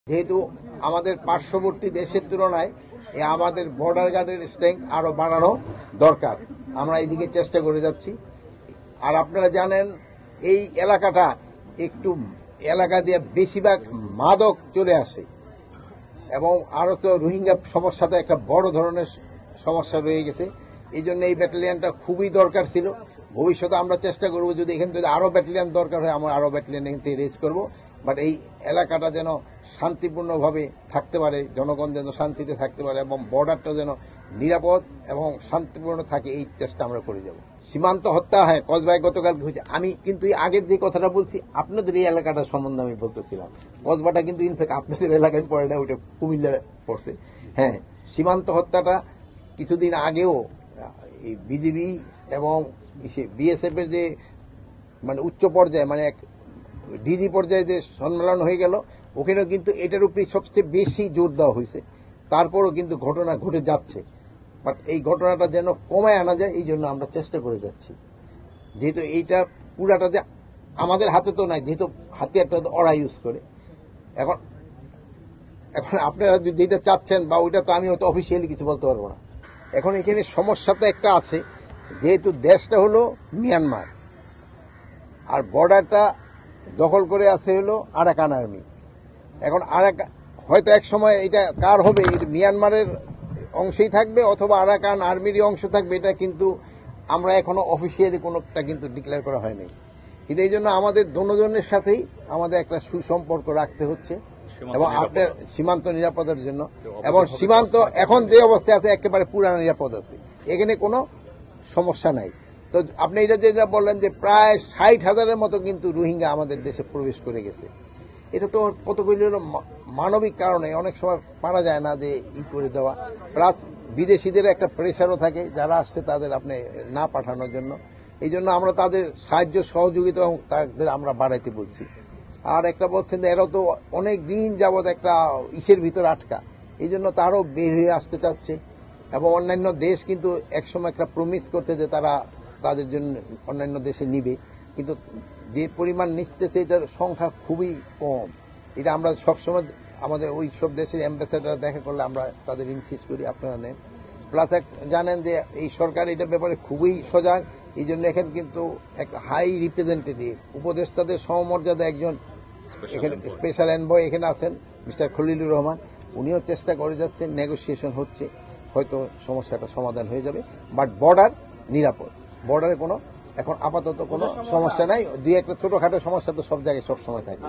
যেহেতু আমাদের পার্শ্ববর্তী দেশের তুলনায় আমাদের বর্ডার গার্ডের স্ট্রেংথ আরো বাড়ানো দরকার। আমরা এইদিকে চেষ্টা করে যাচ্ছি। আর আপনারা জানেন এই এলাকাটা একটু এলাকা দিয়ে বেশিরভাগ মাদক চলে আসে এবং আরো তো রোহিঙ্গা সমস্যাতে একটা বড় ধরনের সমস্যা রয়ে গেছে। এই জন্য এই ব্যাটালিয়নটা খুবই দরকার ছিল। ভবিষ্যতে আমরা চেষ্টা করব যদি এখান থেকে আরো ব্যাটালিয়ন দরকার হয় আমরা আরো ব্যাটালিয়ন এখান থেকে রেজ করবো। বাট এই এলাকাটা যেন শান্তিপূর্ণভাবে থাকতে পারে, জনগণ যেন শান্তিতে থাকতে পারে এবং বর্ডারটা যেন নিরাপদ এবং শান্তিপূর্ণ থাকে, এই চেষ্টা আমরা করে যাব। সীমান্ত হত্যা হয় কসবায় গতকাল হয়েছে। আমি কিন্তু আগের যে কথাটা বলছি আপনাদের এই এলাকাটা সম্বন্ধে আমি বলতেছিলাম। কসবাটা কিন্তু ইনফ্যাক্ট আপনাদের এলাকায় পড়ে না, ওইটা কুমিল্লা পড়ছে। হ্যাঁ, সীমান্ত হত্যাটা কিছুদিন আগেও বিজিবি এবং বিএসএফ এর যে মানে উচ্চ পর্যায়ে মানে এক ডিজি পর্যায়ে যে সম্মেলন হয়ে গেল, ওখানেও কিন্তু এটার উপরে সবচেয়ে বেশি জোর দেওয়া হয়েছে। তারপরও কিন্তু ঘটনা ঘটে যাচ্ছে। বাট এই ঘটনাটা যেন কমায় আনা যায় এই জন্য আমরা চেষ্টা করে যাচ্ছি। যেহেতু এইটা পুরাটা যে আমাদের হাতে তো নাই, যেহেতু হাতিয়ারটা ওরা ইউজ করে। এখন আপনারা যেটা চাচ্ছেন বা ওইটা তো আমি হয়তো অফিসিয়ালি কিছু বলতে পারবো না। এখন এখানে সমস্যা তো একটা আছে, যেহেতু দেশটা হলো মিয়ানমার আর বর্ডারটা দখল করে আছে হলো আরাকান আর্মি। এখন হয়তো এক সময় এটা কার হবে, মিয়ানমারের অংশই থাকবে অথবা আরাকান আর্মিরই অংশ থাকবে, এটা কিন্তু আমরা এখনো অফিসিয়ালি কোনোটা কিন্তু ডিক্লেয়ার করা হয়নি। কিন্তু এই জন্য আমাদের দুজনের সাথেই আমাদের একটা সুসম্পর্ক রাখতে হচ্ছে এবং আপনার সীমান্ত নিরাপদের জন্য। এবং সীমান্ত এখন যে অবস্থায় আছে একেবারে পুরানো নিরাপদ আছে, এখানে কোনো সমস্যা নাই। তো আপনি এটা যেটা বললেন যে প্রায় 60,000-এর মতো কিন্তু রোহিঙ্গা আমাদের দেশে প্রবেশ করে গেছে। এটা তো কতগুলি হলো মানবিক কারণে, অনেক সময় পারা যায় না যে ই করে দেওয়া। প্লাস বিদেশিদের একটা প্রেশারও থাকে যারা আসছে তাদের আপনি না পাঠানোর জন্য। এই জন্য আমরা তাদের সাহায্য সহযোগিতা এবং তাদের আমরা বাড়াইতে বলছি। আর একটা বলছেন যে এরাও তো অনেক দিন যাবৎ একটা ইসের ভিতর আটকা, এই জন্য তারও বের হয়ে আসতে চাচ্ছে। এবং অন্যান্য দেশ কিন্তু একসময় একটা প্রমিস করছে যে তারা তাদের জন্য অন্যান্য দেশে নিবে, কিন্তু যে পরিমাণ নিচ্ছে এটার সংখ্যা খুবই কম। এটা আমরা সবসময় আমাদের ওই সব দেশের অ্যাম্বাসেডার দেখা করলে আমরা তাদের ইনসিস্ট করি আপনারা নেন। প্লাস জানেন যে এই সরকার এটার ব্যাপারে খুবই সজাগ। এই জন্য এখানে কিন্তু একটা হাই রিপ্রেজেন্টেটিভ উপদেষ্টাদের সমমর্যাদা একজন এখানে স্পেশাল এনভয় এখানে আছেন মিস্টার খলিলুর রহমান। উনিও চেষ্টা করে যাচ্ছেন, নেগোসিয়েশন হচ্ছে, হয়তো সমস্যাটা সমাধান হয়ে যাবে। বাট বর্ডার নিরাপদ, বর্ডারে কোনো এখন আপাতত কোনো সমস্যা নাই। দুই একটা ছোটখাটো সমস্যা তো সব জায়গায় সব সময় থাকে।